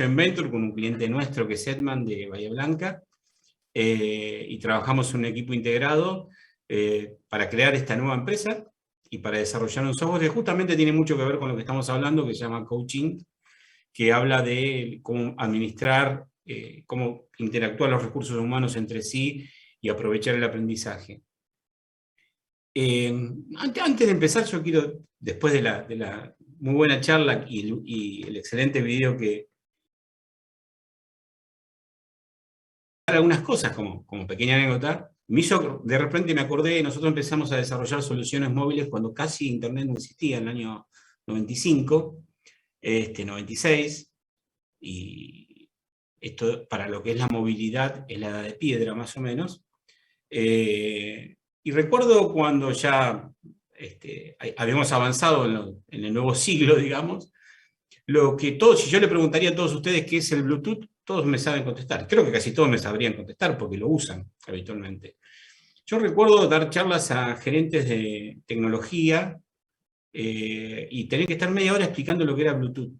joint venture con un cliente nuestro que es Edman de Bahía Blanca, y trabajamos en un equipo integrado para crear esta nueva empresa y para desarrollar un software que justamente tiene mucho que ver con lo que estamos hablando, que se llama Coaching, que habla de cómo administrar, cómo interactúan los recursos humanos entre sí y aprovechar el aprendizaje. Antes de empezar, yo quiero, después de la muy buena charla y el excelente video que... algunas cosas como pequeña anécdota, de repente me acordé, nosotros empezamos a desarrollar soluciones móviles cuando casi Internet no existía, en el año 95, 96, y esto para lo que es la movilidad es la edad de piedra más o menos. Y recuerdo cuando ya habíamos avanzado en el nuevo siglo, digamos, lo que todos, si yo le preguntaría a todos ustedes qué es el Bluetooth, todos me saben contestar. Creo que casi todos me sabrían contestar porque lo usan habitualmente. Yo recuerdo dar charlas a gerentes de tecnología y tener que estar media hora explicando lo que era Bluetooth.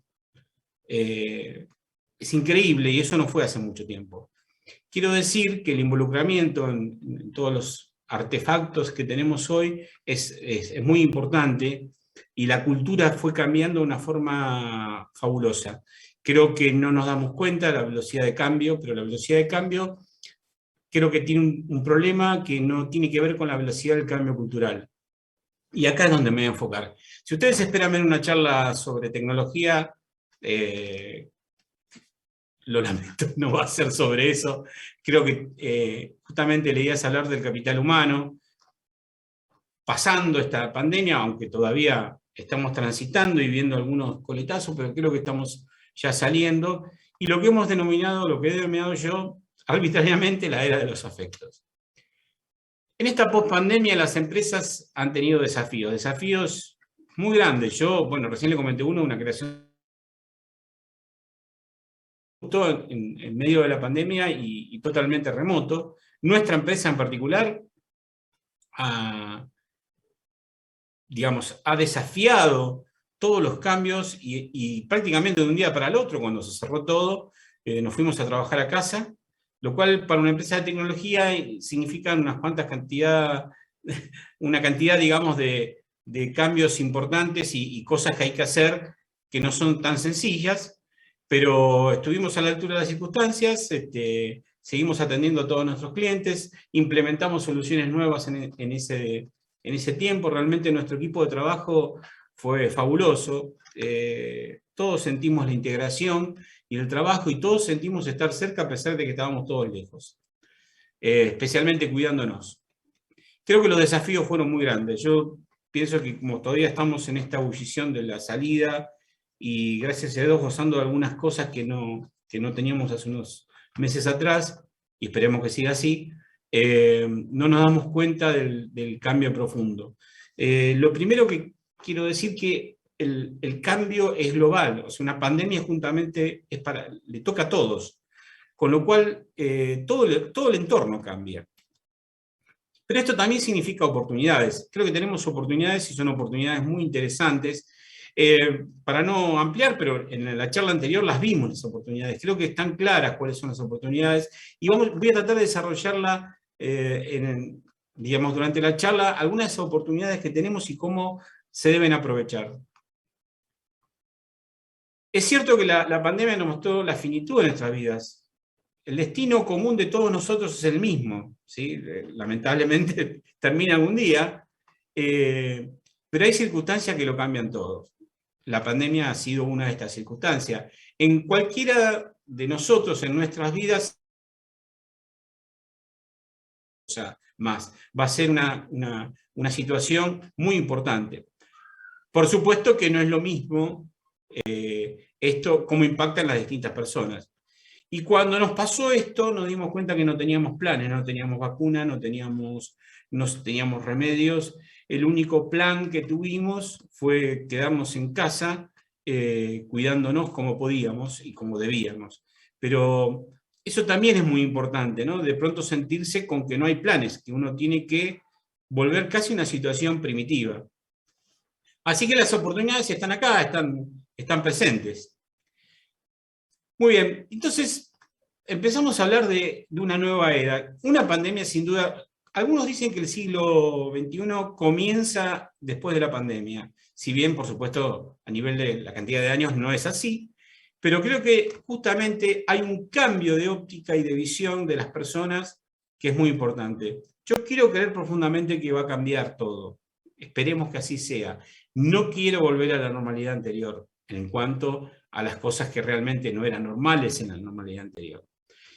Es increíble y eso no fue hace mucho tiempo. Quiero decir que el involucramiento en todos los artefactos que tenemos hoy es muy importante y la cultura fue cambiando de una forma fabulosa. Creo que no nos damos cuenta de la velocidad de cambio, pero la velocidad de cambio creo que tiene un problema que no tiene que ver con la velocidad del cambio cultural. Y acá es donde me voy a enfocar. Si ustedes esperan ver una charla sobre tecnología, lo lamento, no va a ser sobre eso. Creo que justamente la idea es hablar del capital humano, pasando esta pandemia, aunque todavía estamos transitando y viendo algunos coletazos, pero creo que estamos ya saliendo, y lo que hemos denominado, lo que he denominado yo, arbitrariamente, la era de los afectos. En esta pospandemia las empresas han tenido desafíos muy grandes. Yo, bueno, recién le comenté una creación en medio de la pandemia y totalmente remoto. Nuestra empresa en particular ha desafiado todos los cambios y prácticamente de un día para el otro, cuando se cerró todo, nos fuimos a trabajar a casa, lo cual para una empresa de tecnología significa una cantidad, digamos, de cambios importantes y cosas que hay que hacer que no son tan sencillas, pero estuvimos a la altura de las circunstancias, seguimos atendiendo a todos nuestros clientes, implementamos soluciones nuevas en ese tiempo. Realmente nuestro equipo de trabajo fue fabuloso, todos sentimos la integración y el trabajo y todos sentimos estar cerca a pesar de que estábamos todos lejos, especialmente cuidándonos. Creo que los desafíos fueron muy grandes. Yo pienso que como todavía estamos en esta ebullición de la salida y gracias a Dios gozando de algunas cosas que no teníamos hace unos meses atrás, y esperemos que siga así, no nos damos cuenta del cambio profundo. Lo primero que quiero decir que el cambio es global, o sea, una pandemia justamente le toca a todos, con lo cual todo el entorno cambia. Pero esto también significa oportunidades. Creo que tenemos oportunidades y son oportunidades muy interesantes. Para no ampliar, pero en la charla anterior las vimos las oportunidades. Creo que están claras cuáles son las oportunidades y voy a tratar de desarrollarla durante la charla, algunas oportunidades que tenemos y cómo se deben aprovechar. Es cierto que la pandemia nos mostró la finitud de nuestras vidas. El destino común de todos nosotros es el mismo, ¿sí? Lamentablemente termina algún día, pero hay circunstancias que lo cambian todo. La pandemia ha sido una de estas circunstancias. En cualquiera de nosotros, en nuestras vidas, más, va a ser una situación muy importante. Por supuesto que no es lo mismo esto, cómo impacta en las distintas personas. Y cuando nos pasó esto, nos dimos cuenta que no teníamos planes, no teníamos vacuna, no teníamos remedios. El único plan que tuvimos fue quedarnos en casa, cuidándonos como podíamos y como debíamos. Pero eso también es muy importante, ¿no? De pronto sentirse con que no hay planes, que uno tiene que volver casi a una situación primitiva. Así que las oportunidades están acá, están presentes. Muy bien, entonces empezamos a hablar de una nueva era. Una pandemia sin duda, algunos dicen que el siglo XXI comienza después de la pandemia, si bien por supuesto a nivel de la cantidad de años no es así, pero creo que justamente hay un cambio de óptica y de visión de las personas que es muy importante. Yo quiero creer profundamente que va a cambiar todo. Esperemos que así sea. No quiero volver a la normalidad anterior en cuanto a las cosas que realmente no eran normales en la normalidad anterior.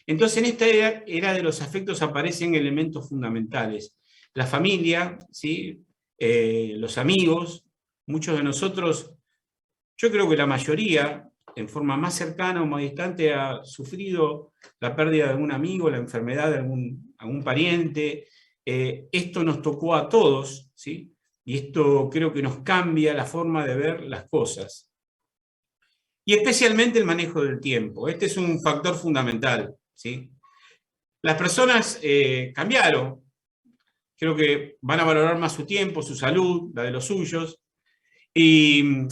Entonces, en esta era de los afectos aparecen elementos fundamentales. La familia, ¿sí? Los amigos, muchos de nosotros, yo creo que la mayoría, en forma más cercana o más distante, ha sufrido la pérdida de algún amigo, la enfermedad de algún pariente. Esto nos tocó a todos, ¿sí? Y esto creo que nos cambia la forma de ver las cosas. Y especialmente el manejo del tiempo. Este es un factor fundamental, ¿sí? Las personas cambiaron. Creo que van a valorar más su tiempo, su salud, la de los suyos. Y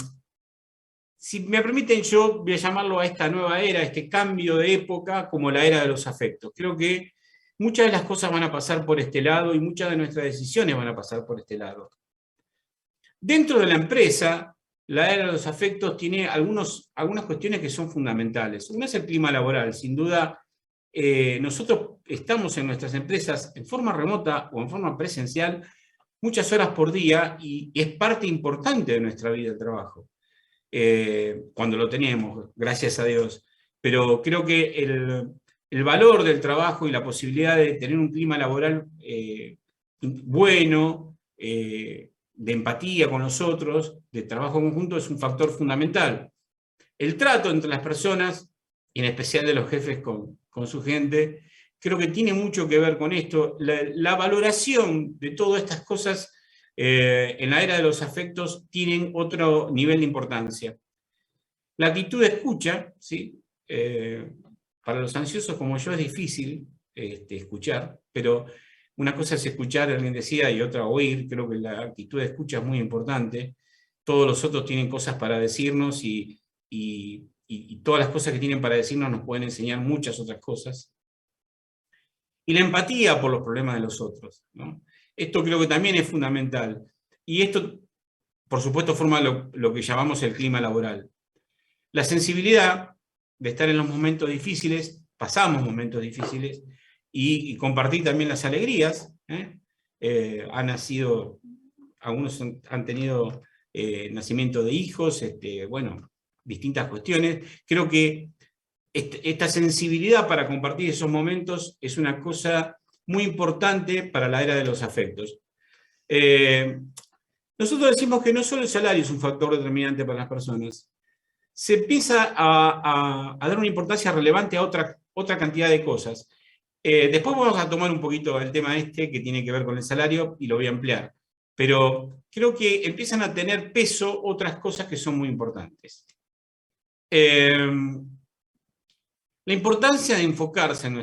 si me permiten, yo voy a llamarlo a esta nueva era, a este cambio de época, como la era de los afectos. Creo que muchas de las cosas van a pasar por este lado y muchas de nuestras decisiones van a pasar por este lado. Dentro de la empresa, la era de los afectos tiene algunas cuestiones que son fundamentales. Una es el clima laboral. Sin duda, nosotros estamos en nuestras empresas en forma remota o en forma presencial muchas horas por día y es parte importante de nuestra vida de trabajo. Cuando lo tenemos, gracias a Dios. Pero creo que el valor del trabajo y la posibilidad de tener un clima laboral bueno, de empatía con los otros, de trabajo conjunto, es un factor fundamental. El trato entre las personas, y en especial de los jefes con su gente, creo que tiene mucho que ver con esto. La valoración de todas estas cosas en la era de los afectos tienen otro nivel de importancia. La actitud de escucha, ¿sí? Para los ansiosos como yo es difícil escuchar, pero una cosa es escuchar, alguien decía, y otra oír. Creo que la actitud de escucha es muy importante. Todos los otros tienen cosas para decirnos y todas las cosas que tienen para decirnos nos pueden enseñar muchas otras cosas. Y la empatía por los problemas de los otros, ¿no? Esto creo que también es fundamental. Y esto, por supuesto, forma lo que llamamos el clima laboral. La sensibilidad de estar en los momentos difíciles, pasamos momentos difíciles, y compartir también las alegrías. Han nacido, algunos han tenido nacimiento de hijos, bueno, distintas cuestiones. Creo que esta sensibilidad para compartir esos momentos es una cosa muy importante para la era de los afectos. Nosotros decimos que no solo el salario es un factor determinante para las personas. Se empieza a dar una importancia relevante a otra cantidad de cosas. Después vamos a tomar un poquito el tema que tiene que ver con el salario, y lo voy a ampliar. Pero creo que empiezan a tener peso otras cosas que son muy importantes. La importancia de enfocarse en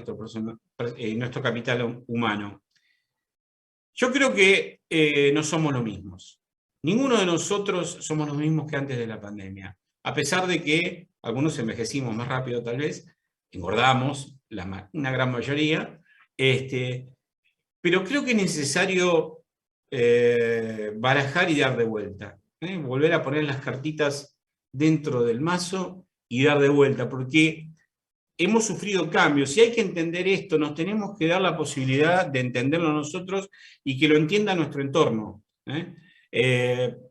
nuestro capital humano. Yo creo que no somos los mismos. Ninguno de nosotros somos los mismos que antes de la pandemia. A pesar de que algunos envejecimos más rápido tal vez, engordamos, una gran mayoría, pero creo que es necesario barajar y dar de vuelta. Volver a poner las cartitas dentro del mazo y dar de vuelta, porque hemos sufrido cambios. Si hay que entender esto, nos tenemos que dar la posibilidad de entenderlo nosotros y que lo entienda nuestro entorno.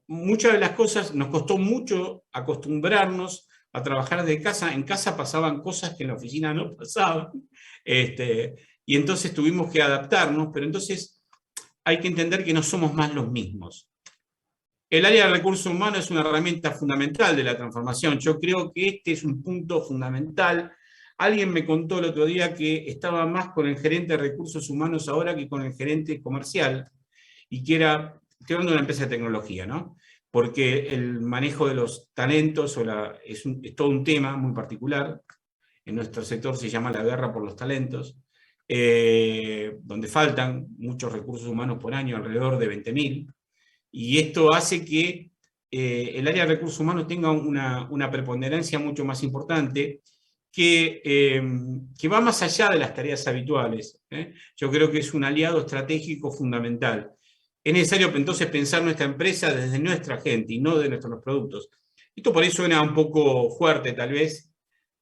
Muchas de las cosas nos costó mucho acostumbrarnos a trabajar desde casa. En casa pasaban cosas que en la oficina no pasaban. Y entonces tuvimos que adaptarnos, pero entonces hay que entender que no somos más los mismos. El área de recursos humanos es una herramienta fundamental de la transformación. Yo creo que este es un punto fundamental. Alguien me contó el otro día que estaba más con el gerente de recursos humanos ahora que con el gerente comercial, y que era, estoy hablando de una empresa de tecnología, ¿no? Porque el manejo de los talentos es todo un tema muy particular. En nuestro sector se llama la guerra por los talentos, donde faltan muchos recursos humanos por año, alrededor de 20.000, y esto hace que el área de recursos humanos tenga una preponderancia mucho más importante. que va más allá de las tareas habituales. Yo creo que es un aliado estratégico fundamental. Es necesario entonces pensar nuestra empresa desde nuestra gente y no de nuestros productos. Esto por ahí suena un poco fuerte tal vez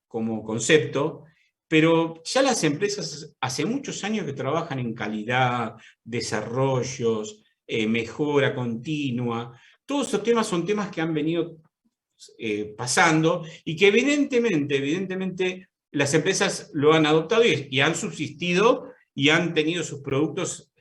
como concepto, pero ya las empresas hace muchos años que trabajan en calidad, desarrollos, mejora continua. Todos esos temas son temas que han venido pasando y que evidentemente las empresas lo han adoptado y han subsistido y han tenido sus productos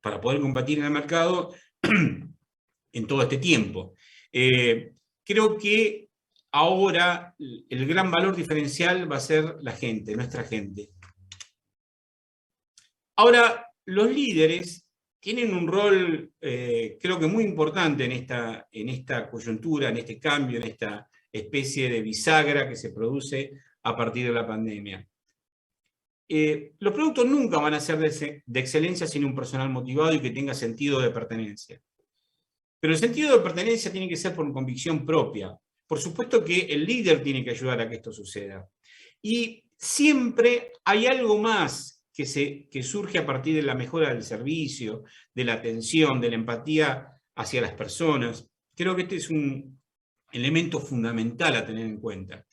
para poder competir en el mercado en todo este tiempo. Creo que ahora el gran valor diferencial va a ser la gente, nuestra gente. Ahora, los líderes tienen un rol, creo que muy importante en esta coyuntura, en este cambio, en esta especie de bisagra que se produce a partir de la pandemia. Los productos nunca van a ser de excelencia sin un personal motivado y que tenga sentido de pertenencia. Pero el sentido de pertenencia tiene que ser por convicción propia. Por supuesto que el líder tiene que ayudar a que esto suceda. Y siempre hay algo más que surge a partir de la mejora del servicio, de la atención, de la empatía hacia las personas. Creo que este es un elemento fundamental a tener en cuenta.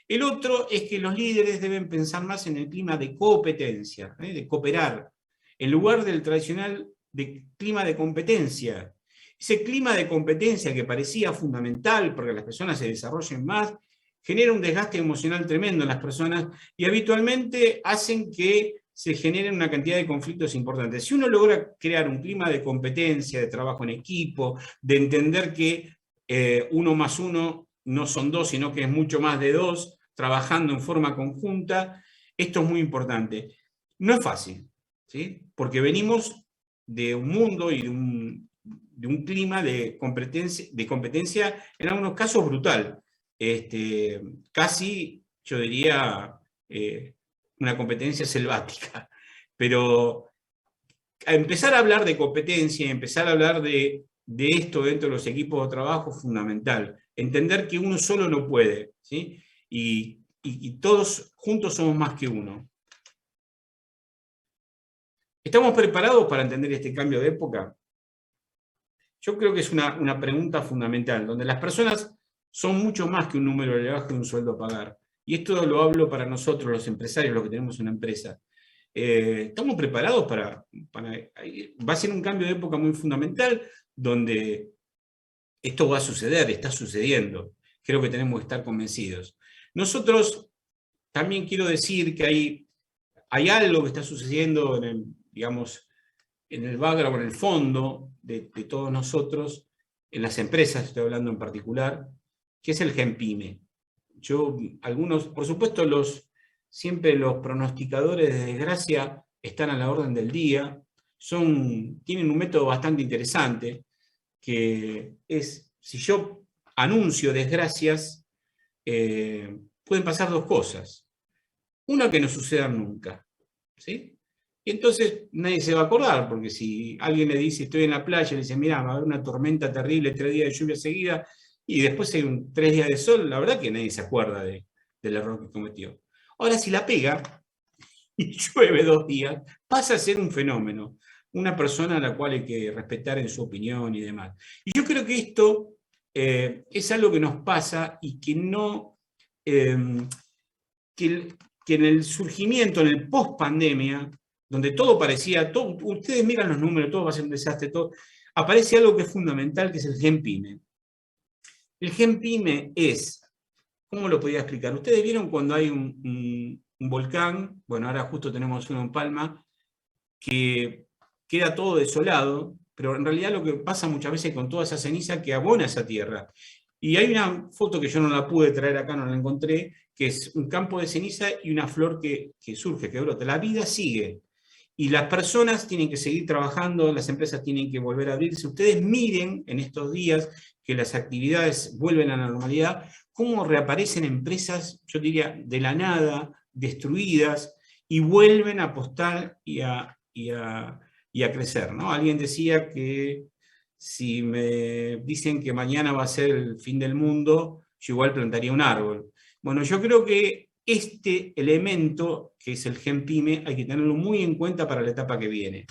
El otro es que los líderes deben pensar más en el clima de competencia, de cooperar, en lugar del tradicional clima de competencia. Ese clima de competencia que parecía fundamental porque las personas se desarrollen más, genera un desgaste emocional tremendo en las personas y habitualmente hacen que se generen una cantidad de conflictos importantes. Si uno logra crear un clima de competencia, de trabajo en equipo, de entender que 1 más 1 no son 2, sino que es mucho más de 2, trabajando en forma conjunta, esto es muy importante. No es fácil, ¿sí? Porque venimos de un mundo y de un clima de competencia, en algunos casos brutal. Casi, yo diría, una competencia selvática. Pero empezar a hablar de competencia, empezar a hablar de esto dentro de los equipos de trabajo es fundamental. Entender que uno solo no puede, ¿sí? Y todos juntos somos más que uno. ¿Estamos preparados para entender este cambio de época? Yo creo que es una pregunta fundamental, donde las personas son mucho más que un número elevado de un sueldo a pagar. Y esto lo hablo para nosotros, los empresarios, los que tenemos una empresa. ¿Estamos preparados para... Va a ser un cambio de época muy fundamental, donde esto va a suceder, está sucediendo. Creo que tenemos que estar convencidos. Nosotros, también quiero decir que hay algo que está sucediendo en el, digamos, en el background, en el fondo de todos nosotros, en las empresas, estoy hablando en particular, que es el GenPyme. Algunos, por supuesto, siempre los pronosticadores de desgracia están a la orden del día, tienen un método bastante interesante, que es, si yo anuncio desgracias, pueden pasar 2 cosas. Una, que no sucedan nunca, ¿sí? Y entonces nadie se va a acordar, porque si alguien le dice, estoy en la playa, le dice, mira, va a haber una tormenta terrible, 3 días de lluvia seguida, y después hay 3 días de sol, la verdad que nadie se acuerda del error que cometió. Ahora, si la pega y llueve 2 días, pasa a ser un fenómeno, una persona a la cual hay que respetar en su opinión y demás. Y yo creo que esto es algo que nos pasa y que no... que en el surgimiento, en el post-pandemia, donde todo parecía, ustedes miran los números, todo va a ser un desastre, todo, aparece algo que es fundamental, que es el GenPyme. El GenPyme es, ¿cómo lo podía explicar? Ustedes vieron cuando hay un volcán, bueno, ahora justo tenemos uno en Palma, que queda todo desolado, pero en realidad lo que pasa muchas veces con toda esa ceniza que abona esa tierra. Y hay una foto que yo no la pude traer acá, no la encontré, que es un campo de ceniza y una flor que surge, que brota. La vida sigue. Y las personas tienen que seguir trabajando, las empresas tienen que volver a abrirse. Ustedes miren en estos días que las actividades vuelven a la normalidad, cómo reaparecen empresas, yo diría, de la nada, destruidas, y vuelven a apostar y a crecer, ¿no? Alguien decía que si me dicen que mañana va a ser el fin del mundo, yo igual plantaría un árbol. Bueno, yo creo que este elemento, que es el Gen Pyme, hay que tenerlo muy en cuenta para la etapa que viene.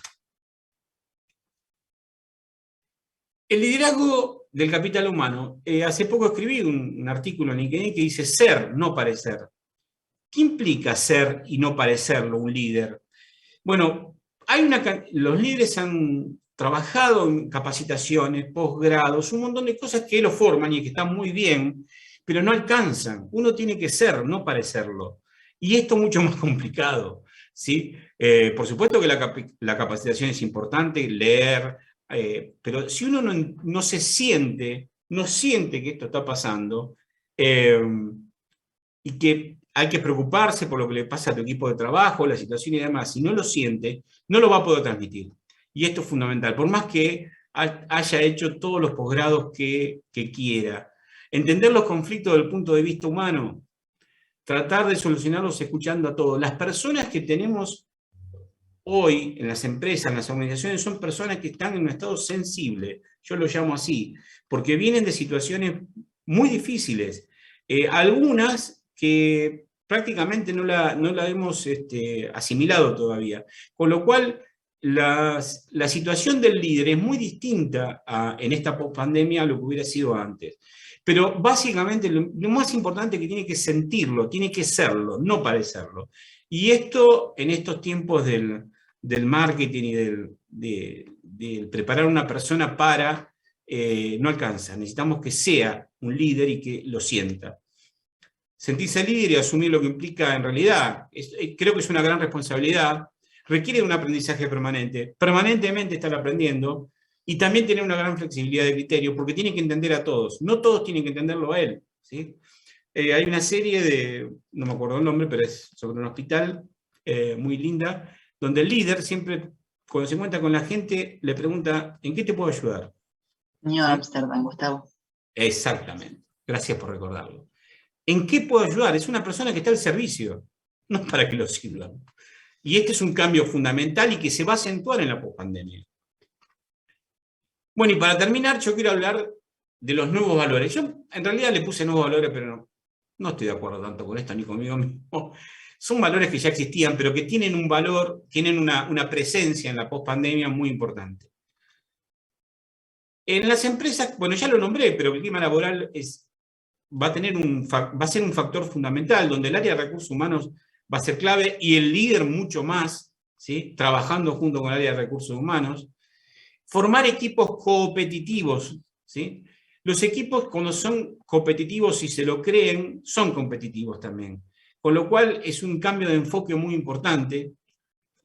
El liderazgo del capital humano. Hace poco escribí un artículo en LinkedIn que dice ser, no parecer. ¿Qué implica ser y no parecerlo un líder? Bueno, los líderes han trabajado en capacitaciones, posgrados, un montón de cosas que lo forman y que están muy bien, pero no alcanzan. Uno tiene que ser, no parecerlo. Y esto es mucho más complicado, ¿sí? Por supuesto que la capacitación es importante, leer, pero si uno no se siente, no siente que esto está pasando, y que hay que preocuparse por lo que le pasa a tu equipo de trabajo, la situación y demás, si no lo siente, no lo va a poder transmitir. Y esto es fundamental, por más que haya hecho todos los posgrados que quiera. Entender los conflictos desde el punto de vista humano, tratar de solucionarlos escuchando a todos. Las personas que tenemos hoy en las empresas, en las organizaciones, son personas que están en un estado sensible, yo lo llamo así, porque vienen de situaciones muy difíciles. Algunas que prácticamente no la hemos asimilado todavía. Con lo cual, la situación del líder es muy distinta en esta pospandemia a lo que hubiera sido antes. Pero básicamente lo más importante es que tiene que sentirlo, tiene que serlo, no parecerlo. Y esto, en estos tiempos del marketing y del preparar a una persona para, no alcanza. Necesitamos que sea un líder y que lo sienta. Sentirse líder y asumir lo que implica en realidad, creo que es una gran responsabilidad, requiere de un aprendizaje permanente, permanentemente estar aprendiendo, y también tener una gran flexibilidad de criterio, porque tiene que entender a todos, no todos tienen que entenderlo a él, ¿sí? Hay una serie de, no me acuerdo el nombre, pero es sobre un hospital, muy linda, donde el líder siempre, cuando se encuentra con la gente, le pregunta, ¿en qué te puedo ayudar? New ¿Sí? Amsterdam, Gustavo. Exactamente, gracias por recordarlo. ¿En qué puedo ayudar? Es una persona que está al servicio, no para que lo sirvan. Y este es un cambio fundamental y que se va a acentuar en la pospandemia. Bueno, y para terminar, yo quiero hablar de los nuevos valores. Yo en realidad le puse nuevos valores, pero no estoy de acuerdo tanto con esto ni conmigo mismo. Son valores que ya existían, pero que tienen un valor, tienen una presencia en la pospandemia muy importante. En las empresas, bueno, ya lo nombré, pero el clima laboral va a ser un factor fundamental, donde el área de recursos humanos va a ser clave y el líder mucho más, ¿sí? Trabajando junto con el área de recursos humanos. Formar equipos competitivos, ¿sí? Los equipos, cuando son competitivos y se lo creen, son competitivos también. Con lo cual es un cambio de enfoque muy importante.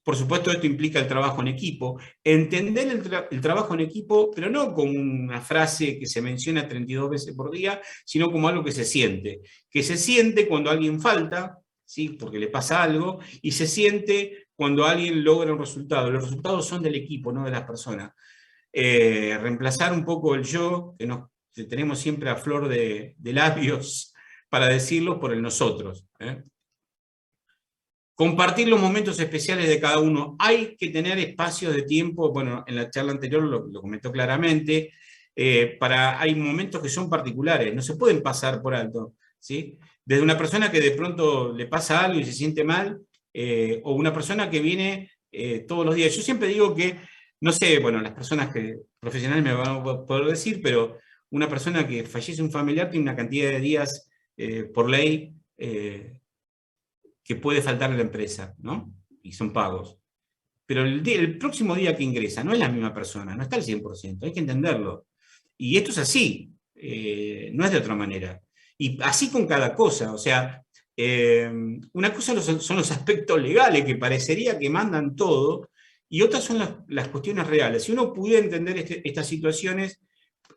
Por supuesto, esto implica el trabajo en equipo. Entender el trabajo en equipo, pero no como una frase que se menciona 32 veces por día, sino como algo que se siente. Que se siente cuando alguien falta, ¿sí? Porque le pasa algo, y se siente cuando alguien logra un resultado. Los resultados son del equipo, no de las personas. Reemplazar un poco el yo, que tenemos siempre a flor de labios para decirlo, por el nosotros. Compartir los momentos especiales de cada uno. Hay que tener espacios de tiempo, bueno, en la charla anterior lo comentó claramente, hay momentos que son particulares, no se pueden pasar por alto, ¿sí? Desde una persona que de pronto le pasa algo y se siente mal, o una persona que viene todos los días. Yo siempre digo que, no sé, bueno, las personas profesionales me van a poder decir, pero una persona que fallece un familiar tiene una cantidad de días por ley, que puede faltar a la empresa, ¿no? Y son pagos. Pero el próximo día que ingresa no es la misma persona, no está al 100%, hay que entenderlo. Y esto es así, no es de otra manera. Y así con cada cosa, o sea, una cosa son los aspectos legales que parecería que mandan todo, y otras son las cuestiones reales. Si uno pudiera entender estas situaciones,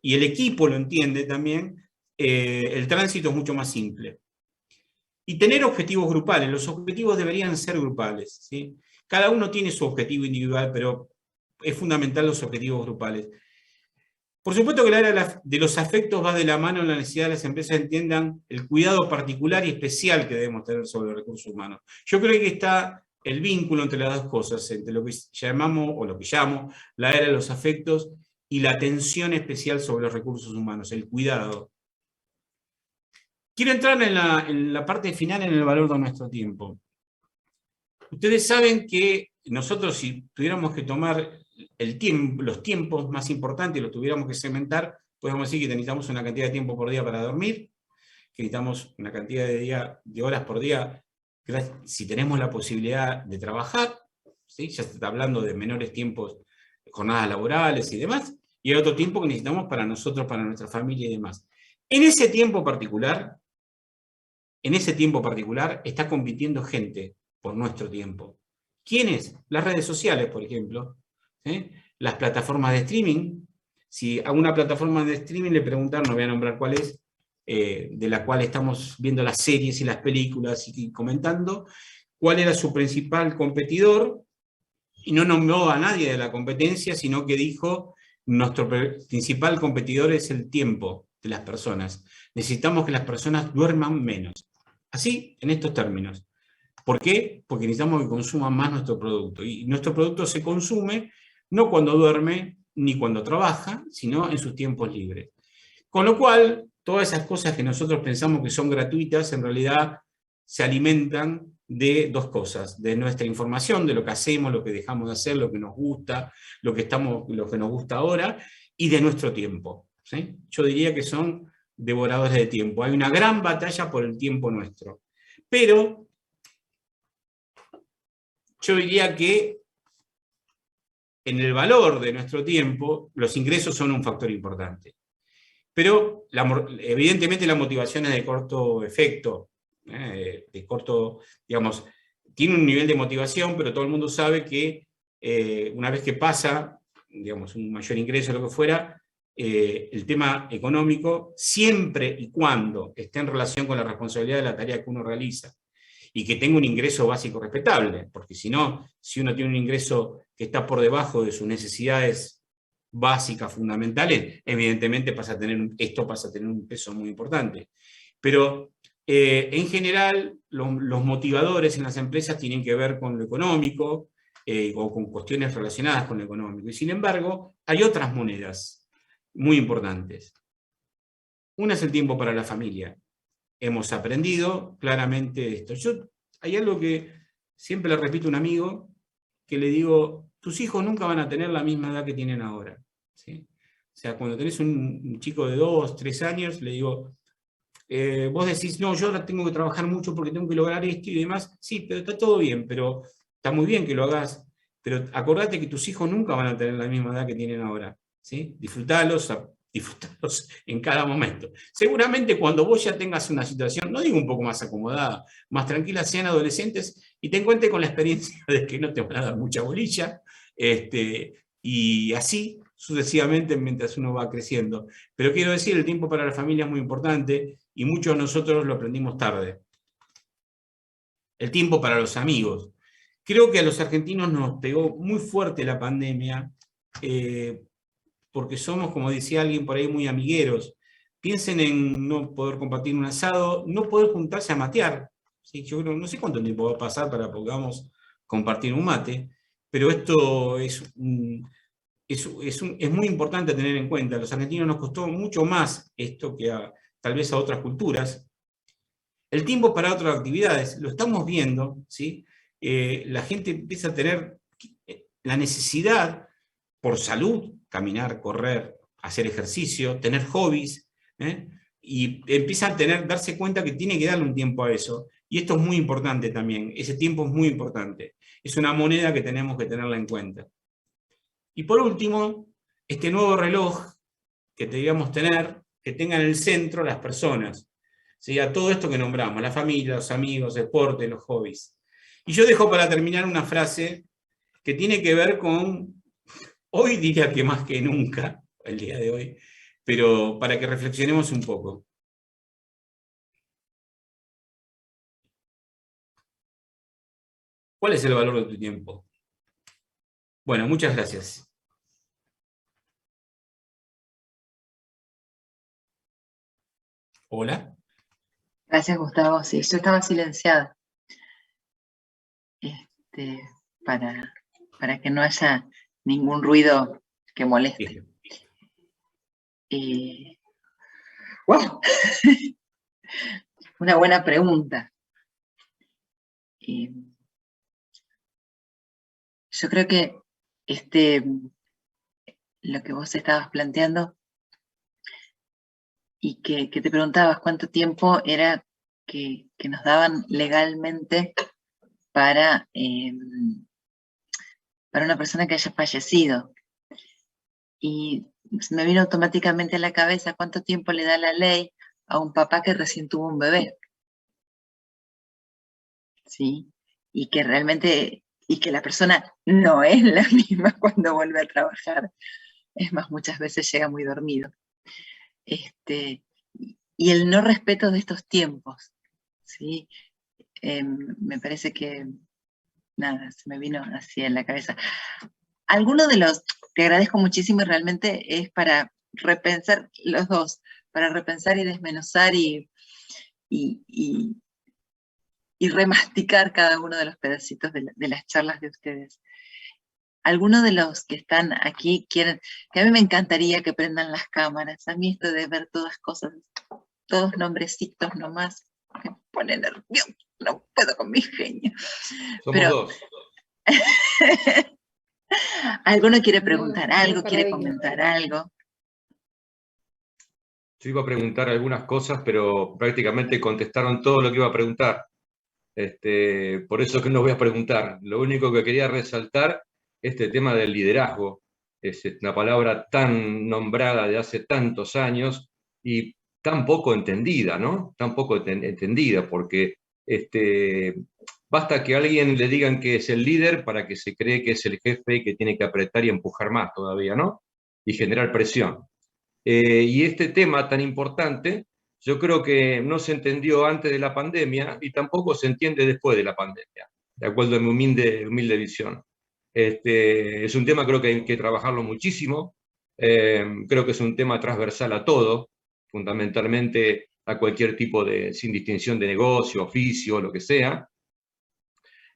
y el equipo lo entiende también, el tránsito es mucho más simple. Y tener objetivos grupales. Los objetivos deberían ser grupales, ¿sí? Cada uno tiene su objetivo individual, pero es fundamental los objetivos grupales. Por supuesto que la área de los afectos va de la mano en la necesidad de las empresas entiendan el cuidado particular y especial que debemos tener sobre los recursos humanos. Yo creo que está el vínculo entre las dos cosas, entre lo que llamamos, o lo que llamo, la área de los afectos y la atención especial sobre los recursos humanos, el cuidado. Quiero entrar en la parte final, en el valor de nuestro tiempo. Ustedes saben que nosotros, si tuviéramos que tomar los tiempos más importantes y los tuviéramos que segmentar, podemos decir que necesitamos una cantidad de tiempo por día para dormir, que necesitamos una cantidad de horas por día, si tenemos la posibilidad de trabajar, ¿sí? Ya se está hablando de menores tiempos, jornadas laborales y demás, y hay otro tiempo que necesitamos para nosotros, para nuestra familia y demás. En ese tiempo particular está compitiendo gente por nuestro tiempo. ¿Quiénes? Las redes sociales, por ejemplo. ¿Sí? Las plataformas de streaming. Si a una plataforma de streaming le preguntaron, no voy a nombrar cuál es, de la cual estamos viendo las series y las películas y comentando, cuál era su principal competidor, y no nombró a nadie de la competencia, sino que dijo, nuestro principal competidor es el tiempo de las personas. Necesitamos que las personas duerman menos. Así, en estos términos. ¿Por qué? Porque necesitamos que consuman más nuestro producto. Y nuestro producto se consume no cuando duerme ni cuando trabaja, sino en sus tiempos libres. Con lo cual, todas esas cosas que nosotros pensamos que son gratuitas, en realidad se alimentan de dos cosas: de nuestra información, de lo que hacemos, lo que dejamos de hacer, lo que nos gusta, lo que nos gusta ahora, y de nuestro tiempo. ¿Sí? Yo diría que son devoradores de tiempo. Hay una gran batalla por el tiempo nuestro. Pero yo diría que en el valor de nuestro tiempo, los ingresos son un factor importante. Pero evidentemente la motivación es de corto efecto, de corto, digamos, tiene un nivel de motivación, pero todo el mundo sabe que una vez que pasa, digamos, un mayor ingreso o lo que fuera, el tema económico, siempre y cuando esté en relación con la responsabilidad de la tarea que uno realiza y que tenga un ingreso básico respetable, porque si no, si uno tiene un ingreso que está por debajo de sus necesidades básicas, fundamentales, evidentemente esto pasa a tener un peso muy importante. Pero en general, los motivadores en las empresas tienen que ver con lo económico o con cuestiones relacionadas con lo económico. Y sin embargo, hay otras monedas muy importantes. Una es el tiempo para la familia. Hemos aprendido claramente esto. Hay algo que siempre le repito a un amigo, que le digo: tus hijos nunca van a tener la misma edad que tienen ahora. ¿Sí? O sea, cuando tenés un chico de 2, 3 años, le digo, vos decís, no, yo ahora tengo que trabajar mucho porque tengo que lograr esto y demás. Sí, pero está todo bien, pero está muy bien que lo hagas, pero acordate que tus hijos nunca van a tener la misma edad que tienen ahora. ¿Sí? Disfrutalos en cada momento. Seguramente cuando vos ya tengas una situación, no digo un poco más acomodada, más tranquila, sean adolescentes y te encuentres con la experiencia de que no te van a dar mucha bolilla, y así sucesivamente mientras uno va creciendo. Pero quiero decir, el tiempo para la familia es muy importante y muchos de nosotros lo aprendimos tarde. El tiempo para los amigos. Creo que a los argentinos nos pegó muy fuerte la pandemia, porque somos, como decía alguien por ahí, muy amigueros. Piensen en no poder compartir un asado, no poder juntarse a matear. ¿Sí? Yo creo, no sé cuánto tiempo va a pasar para que podamos compartir un mate, pero esto es muy importante tener en cuenta. A los argentinos nos costó mucho más esto que tal vez a otras culturas. El tiempo para otras actividades, lo estamos viendo, ¿sí? La gente empieza a tener la necesidad, por salud, caminar, correr, hacer ejercicio, tener hobbies, y empieza a darse cuenta que tiene que darle un tiempo a eso. Y esto es muy importante también, ese tiempo es muy importante. Es una moneda que tenemos que tenerla en cuenta. Y por último, este nuevo reloj que debíamos tener, que tenga en el centro las personas. ¿Sí? A todo esto que nombramos, la familia, los amigos, el deporte, los hobbies. Y yo dejo para terminar una frase que tiene que ver con, hoy diría que más que nunca, el día de hoy, pero para que reflexionemos un poco. ¿Cuál es el valor de tu tiempo? Bueno, muchas gracias. Hola. Gracias, Gustavo. Sí, yo estaba silenciada. Este, para que no haya ningún ruido que moleste. Wow. una buena pregunta. Yo creo que lo que vos estabas planteando y que te preguntabas cuánto tiempo era que nos daban legalmente para una persona que haya fallecido. Y me vino automáticamente a la cabeza cuánto tiempo le da la ley a un papá que recién tuvo un bebé. ¿Sí? Y que realmente, y que la persona no es la misma cuando vuelve a trabajar. Es más, muchas veces llega muy dormido. Y el no respeto de estos tiempos, ¿sí? Me parece que, nada, se me vino así en la cabeza. Alguno de los, te agradezco muchísimo y realmente es para repensar los dos, para repensar y desmenuzar y remasticar cada uno de los pedacitos de las charlas de ustedes. Algunos de los que están aquí quieren, que a mí me encantaría que prendan las cámaras. A mí esto de ver todas cosas, todos nombrecitos nomás, me pone nervioso, no puedo con mi genio. Somos dos. ¿Alguno quiere preguntar algo, quiere comentar algo? Yo iba a preguntar algunas cosas, pero prácticamente contestaron todo lo que iba a preguntar. Por eso que no voy a preguntar. Lo único que quería resaltar, este tema del liderazgo. Es una palabra tan nombrada de hace tantos años y tan poco entendida, ¿no? Tan poco entendida, porque basta que a alguien le digan que es el líder para que se cree que es el jefe y que tiene que apretar y empujar más todavía, ¿no? Y generar presión. Y este tema tan importante, yo creo que no se entendió antes de la pandemia y tampoco se entiende después de la pandemia, de acuerdo a mi humilde visión. Es un tema creo que hay que trabajarlo muchísimo, creo que es un tema transversal a todo, fundamentalmente a cualquier tipo de, sin distinción de negocio, oficio, lo que sea.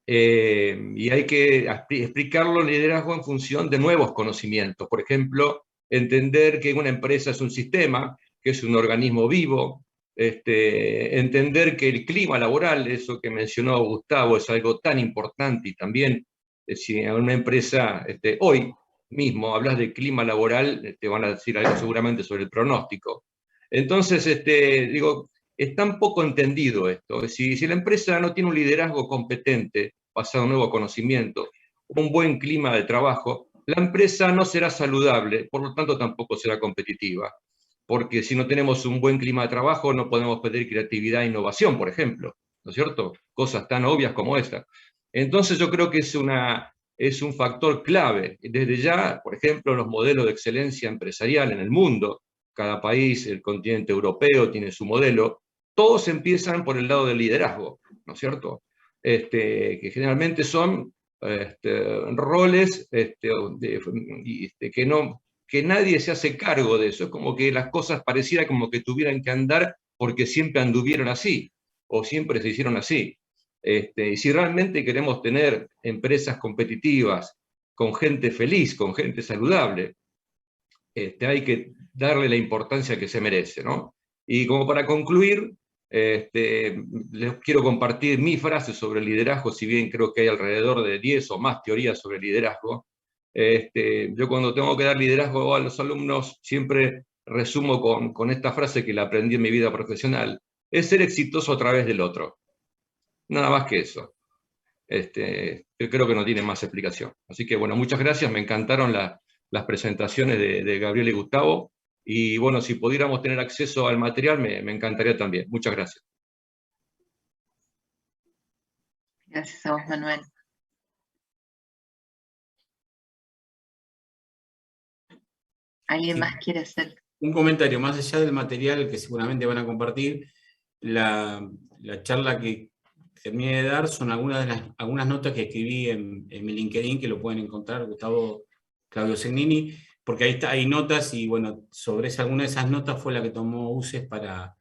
Y hay que explicarlo el liderazgo en función de nuevos conocimientos. Por ejemplo, entender que una empresa es un sistema, que es un organismo vivo, entender que el clima laboral, eso que mencionó Gustavo, es algo tan importante y también si en una empresa hoy mismo hablas de clima laboral, te van a decir algo seguramente sobre el pronóstico. Entonces, digo, es tan poco entendido esto. Si la empresa no tiene un liderazgo competente, basado en nuevo conocimiento, un buen clima de trabajo, la empresa no será saludable, por lo tanto tampoco será competitiva. Porque si no tenemos un buen clima de trabajo, no podemos pedir creatividad e innovación, por ejemplo, ¿no es cierto? Cosas tan obvias como esta. Entonces yo creo que es un factor clave. Desde ya, por ejemplo, los modelos de excelencia empresarial en el mundo, cada país, el continente europeo tiene su modelo, todos empiezan por el lado del liderazgo, ¿no es cierto? Que generalmente son roles que nadie se hace cargo de eso. Es como que las cosas pareciera como que tuvieran que andar porque siempre anduvieron así, o siempre se hicieron así. Y si realmente queremos tener empresas competitivas, con gente feliz, con gente saludable, hay que darle la importancia que se merece, ¿no? Y como para concluir, les quiero compartir mi frase sobre el liderazgo, si bien creo que hay alrededor de 10 o más teorías sobre el liderazgo. Yo cuando tengo que dar liderazgo a los alumnos siempre resumo con esta frase que la aprendí en mi vida profesional: es ser exitoso a través del otro. Nada más que eso. Yo creo que no tiene más explicación. Así que bueno, muchas gracias, me encantaron las presentaciones de Gabriel y Gustavo, y bueno, si pudiéramos tener acceso al material me encantaría también. Muchas gracias. Gracias a vos, Manuel. ¿Alguien más quiere hacer? Un comentario, más allá del material que seguramente van a compartir, la charla que terminé de dar son algunas notas que escribí en mi LinkedIn, que lo pueden encontrar, Gustavo Claudio Segnini, porque ahí hay notas y bueno, sobre alguna de esas notas fue la que tomó UCES para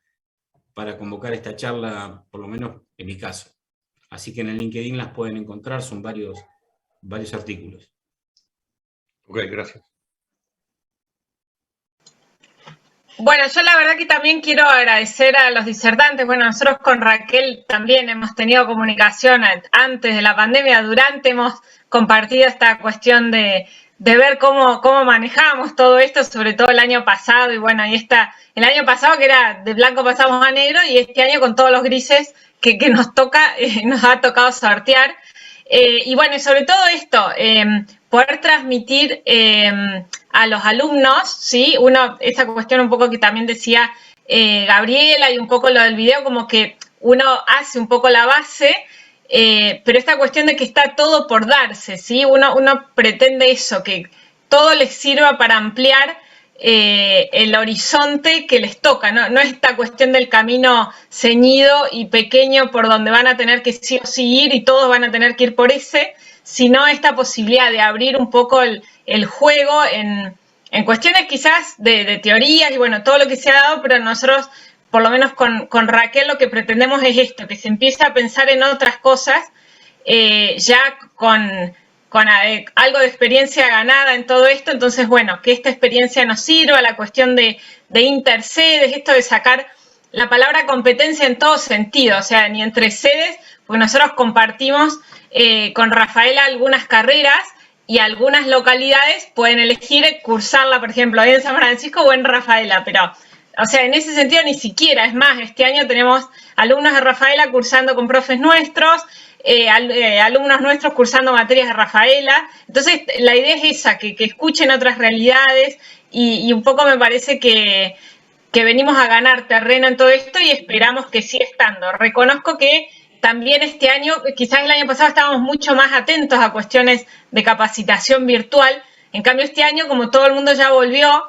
convocar esta charla, por lo menos en mi caso. Así que en el LinkedIn las pueden encontrar, son varios artículos. Ok, gracias. Bueno, yo la verdad que también quiero agradecer a los disertantes. Bueno, nosotros con Raquel también hemos tenido comunicación antes de la pandemia, durante hemos compartido esta cuestión de ver cómo manejamos todo esto, sobre todo el año pasado. Y bueno, el año pasado que era de blanco pasamos a negro, y este año con todos los grises que nos ha tocado sortear. Y bueno, sobre todo esto, poder transmitir a los alumnos, ¿sí? Esa cuestión un poco que también decía Gabriela, y un poco lo del video, como que uno hace un poco la base, pero esta cuestión de que está todo por darse, ¿sí? Uno pretende eso, que todo les sirva para ampliar el horizonte que les toca, ¿no? No esta cuestión del camino ceñido y pequeño por donde van a tener que sí o sí ir y todos van a tener que ir por ese, sino esta posibilidad de abrir un poco el juego en cuestiones quizás de teorías y bueno, todo lo que se ha dado, pero nosotros, por lo menos con Raquel, lo que pretendemos es esto, que se empiece a pensar en otras cosas, ya con algo de experiencia ganada en todo esto. Entonces, bueno, que esta experiencia nos sirva, la cuestión de intersedes, esto de sacar la palabra competencia en todo sentido, o sea, ni entre sedes, porque nosotros compartimos con Rafaela algunas carreras y algunas localidades pueden elegir cursarla, por ejemplo, en San Francisco o en Rafaela, pero, o sea, en ese sentido ni siquiera, es más, este año tenemos alumnos de Rafaela cursando con profes nuestros, alumnos nuestros cursando materias de Rafaela. Entonces, la idea es esa, que escuchen otras realidades y un poco me parece que venimos a ganar terreno en todo esto y esperamos que siga estando. Reconozco que también este año, quizás el año pasado estábamos mucho más atentos a cuestiones de capacitación virtual. En cambio, este año, como todo el mundo ya volvió,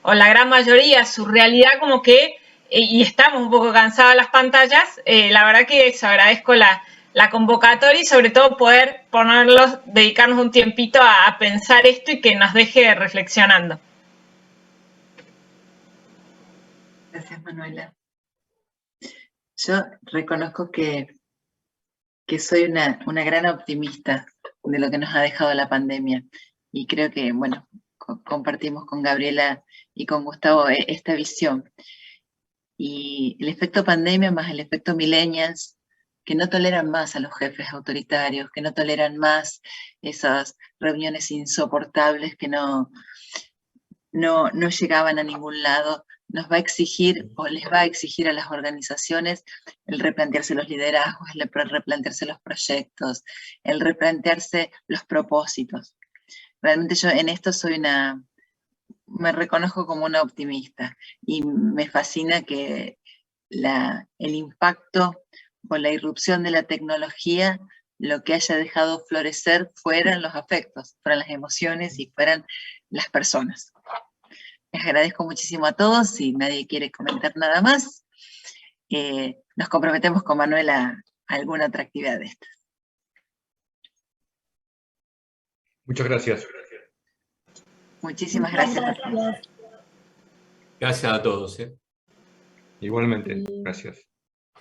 o la gran mayoría, a su realidad, como que, y estamos un poco cansados de las pantallas, la verdad que eso, agradezco la convocatoria y sobre todo poder dedicarnos un tiempito a pensar esto y que nos deje reflexionando. Gracias, Manuela. Yo reconozco que soy una gran optimista de lo que nos ha dejado la pandemia y creo que, bueno, compartimos con Gabriela y con Gustavo esta visión. Y el efecto pandemia más el efecto millennials, que no toleran más a los jefes autoritarios, que no toleran más esas reuniones insoportables que no llegaban a ningún lado, nos va a exigir o les va a exigir a las organizaciones el replantearse los liderazgos, el replantearse los proyectos, el replantearse los propósitos. Realmente yo en esto me reconozco como una optimista y me fascina que el impacto o la irrupción de la tecnología lo que haya dejado florecer fueran los afectos, fueran las emociones y fueran las personas. Les agradezco muchísimo a todos. Si nadie quiere comentar nada más, nos comprometemos con Manuela a alguna otra actividad de estas. Muchas gracias. Muchísimas gracias a todos. Gracias a todos. Igualmente, gracias.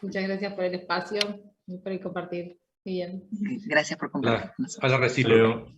Muchas gracias por el espacio y por el compartir. Muy bien. Gracias por compartir con nosotros. A la recíproca.